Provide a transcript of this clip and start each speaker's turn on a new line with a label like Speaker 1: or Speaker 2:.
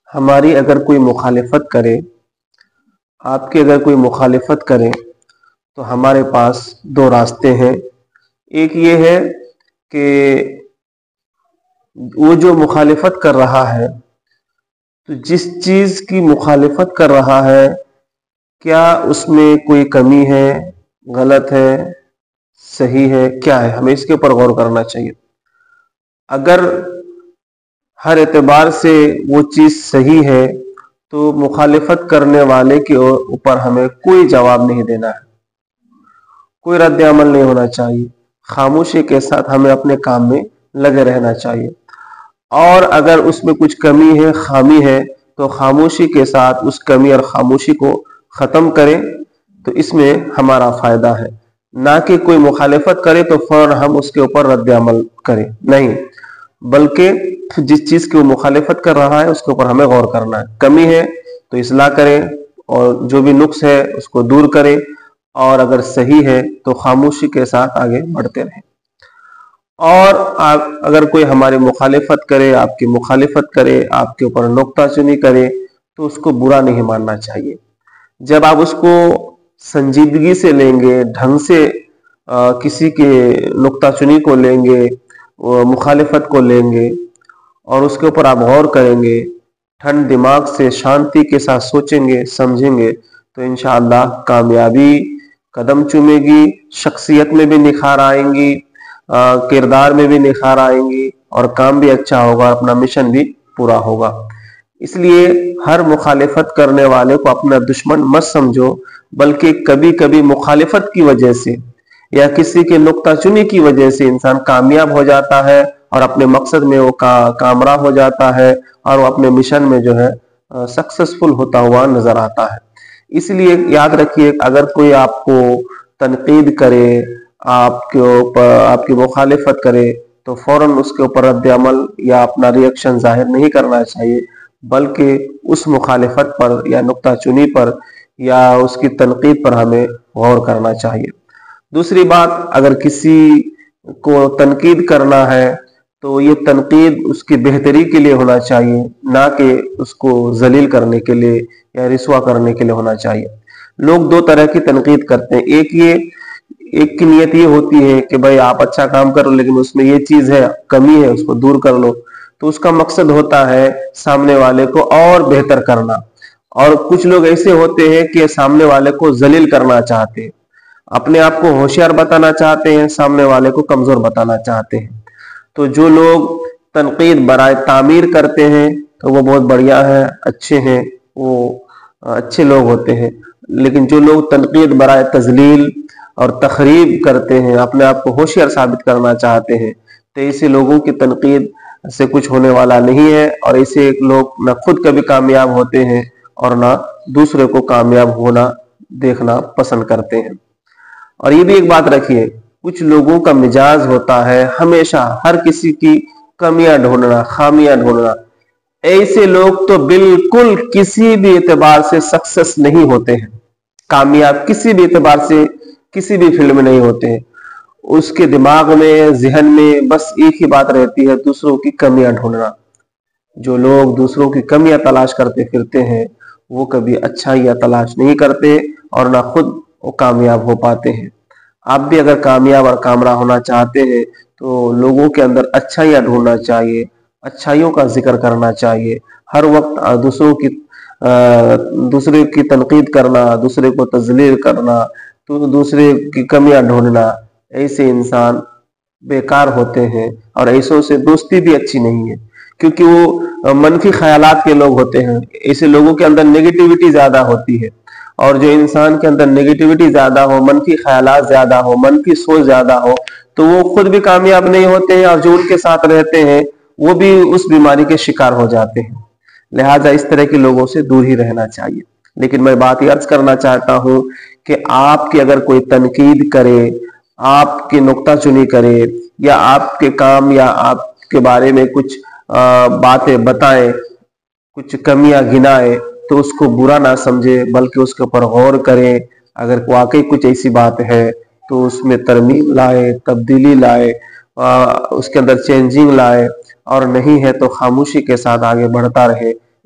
Speaker 1: ہماری اگر کوئی مخالفت کرے، آپ کی اگر کوئی مخالفت کرے تو ہمارے پاس دو راستے ہیں۔ ایک یہ ہے کہ وہ جو مخالفت کر رہا ہے تو جس چیز کی مخالفت کر رہا ہے کیا اس میں کوئی کمی ہے، غلط ہے، صحیح ہے، کیا ہے، ہمیں اس کے اوپر غور کرنا چاہیے۔ اگر ہر اعتبار سے وہ چیز صحیح ہے تو مخالفت کرنے والے کے اوپر ہمیں کوئی جواب نہیں دینا ہے، کوئی رد عمل نہیں ہونا چاہیے، خاموشی کے ساتھ ہمیں اپنے کام میں لگے رہنا چاہیے۔ اور اگر اس میں کچھ کمی ہے، خامی ہے، تو خاموشی کے ساتھ اس کمی اور خاموشی کو ختم کریں تو اس میں ہمارا فائدہ ہے، نہ کہ کوئی مخالفت کرے تو فوراً ہم اس کے اوپر رد عمل کریں، نہیں، بلکہ جس چیز کی وہ مخالفت کر رہا ہے اس کے اوپر ہمیں غور کرنا ہے۔ کمی ہے تو اصلاح کریں اور جو بھی نقص ہے اس کو دور کریں، اور اگر صحیح ہے تو خاموشی کے ساتھ آگے بڑھتے رہیں۔ اور اگر کوئی ہماری مخالفت کرے، آپ کی مخالفت کرے، آپ کے اوپر نکتہ چینی کرے تو اس کو برا نہیں ماننا چاہیے۔ جب آپ اس کو سنجیدگی سے لیں گے، ڈھنگ سے کسی کے نکتہ چینی کو لیں گے، مخالفت کو لیں گے اور اس کے اوپر آپ غور کریں گے، ٹھنڈ دماغ سے شانتی کے ساتھ سوچیں گے، سمجھیں گے، تو انشاءاللہ کامیابی قدم چومے گی، شخصیت میں بھی نکھار آئیں گی، کردار میں بھی نکھار آئیں گی، اور کام بھی اچھا ہوگا، اپنا مشن بھی پورا ہوگا۔ اس لیے ہر مخالفت کرنے والے کو اپنا دشمن مت سمجھو، بلکہ کبھی کبھی مخالفت کی وجہ سے یا کسی کے نکتہ چینی کی وجہ سے انسان کامیاب ہو جاتا ہے اور اپنے مقصد میں وہ کامراں ہو جاتا ہے اور وہ اپنے مشن میں جو ہے سکسیسفل ہوتا ہوا نظر آتا ہے۔ اس لیے یاد رکھیے، اگر کوئی آپ کو تنقید کرے، آپ کے اوپر آپ کی مخالفت کرے تو فوراً اس کے اوپر رد عمل یا اپنا ریئیکشن ظاہر نہیں کرنا چاہیے، بلکہ اس مخالفت پر یا نکتہ چینی پر یا اس کی تنقید پر ہمیں غور کرنا چاہیے۔ دوسری بات، اگر کسی کو تنقید کرنا ہے تو یہ تنقید اس کی بہتری کے لیے ہونا چاہیے، نہ کہ اس کو ذلیل کرنے کے لیے یا رسوا کرنے کے لیے ہونا چاہیے۔ لوگ دو طرح کی تنقید کرتے ہیں، ایک کی نیت یہ ہوتی ہے کہ بھائی آپ اچھا کام کرو لیکن اس میں یہ چیز ہے، کمی ہے، اس کو دور کر لو، تو اس کا مقصد ہوتا ہے سامنے والے کو اور بہتر کرنا۔ اور کچھ لوگ ایسے ہوتے ہیں کہ سامنے والے کو ذلیل کرنا چاہتے ہیں، اپنے آپ کو ہوشیار بتانا چاہتے ہیں، سامنے والے کو کمزور بتانا چاہتے ہیں۔ تو جو لوگ تنقید برائے تعمیر کرتے ہیں تو وہ بہت بڑھیا ہے، اچھے ہیں، وہ اچھے لوگ ہوتے ہیں، لیکن جو لوگ تنقید برائے تذلیل اور تخریب کرتے ہیں، اپنے آپ کو ہوشیار ثابت کرنا چاہتے ہیں، تو ایسے لوگوں کی تنقید سے کچھ ہونے والا نہیں ہے، اور ایسے لوگ نہ خود کبھی کامیاب ہوتے ہیں اور نہ دوسرے کو کامیاب ہونا دیکھنا پسند کرتے ہیں۔ اور یہ بھی ایک بات رکھیے، کچھ لوگوں کا مزاج ہوتا ہے ہمیشہ ہر کسی کی کمیاں ڈھونڈنا، خامیاں ڈھونڈنا۔ ایسے لوگ تو بالکل کسی بھی اعتبار سے سکسیس نہیں ہوتے ہیں، کامیاب کسی بھی اعتبار سے کسی بھی فیلڈ میں نہیں ہوتے ہیں۔ اس کے دماغ میں، ذہن میں بس ایک ہی بات رہتی ہے، دوسروں کی کمیاں ڈھونڈنا۔ جو لوگ دوسروں کی کمیاں تلاش کرتے پھرتے ہیں وہ کبھی اچھائیاں تلاش نہیں کرتے اور نہ خود وہ کامیاب ہو پاتے ہیں۔ آپ بھی اگر کامیاب اور کامراں ہونا چاہتے ہیں تو لوگوں کے اندر اچھائیاں ڈھونڈنا چاہیے، اچھائیوں کا ذکر کرنا چاہیے، ہر وقت دوسرے کی تنقید کرنا، دوسرے کو تذلیل کرنا، تو دوسرے کی کمیاں ڈھونڈنا، ایسے انسان بیکار ہوتے ہیں، اور ایسوں سے دوستی بھی اچھی نہیں ہے، کیونکہ وہ منفی خیالات کے لوگ ہوتے ہیں۔ ایسے لوگوں کے اندر نیگیٹیوٹی زیادہ ہوتی ہے، اور جو انسان کے اندر نیگیٹیوٹی زیادہ ہو، منفی خیالات زیادہ ہو، منفی سوچ زیادہ ہو، تو وہ خود بھی کامیاب نہیں ہوتے ہیں، اور جو ان کے ساتھ رہتے ہیں وہ بھی اس بیماری کے شکار ہو جاتے ہیں۔ لہٰذا اس طرح کے لوگوں سے دور ہی رہنا چاہیے۔ لیکن میں بات یہ عرض کرنا چاہتا ہوں کہ آپ کی اگر کوئی تنقید کرے، آپ کی نکتہ چینی کرے، یا آپ کے کام یا آپ کے بارے میں کچھ باتیں بتائیں، کچھ کمیاں گنائے، تو اس کو برا نہ سمجھے، بلکہ اس کے اوپر غور کریں۔ اگر واقعی کچھ ایسی بات ہے تو اس میں ترمیم لائے، تبدیلی لائے، اس کے اندر چینجنگ لائے، اور نہیں ہے تو خاموشی کے ساتھ آگے بڑھتا رہے۔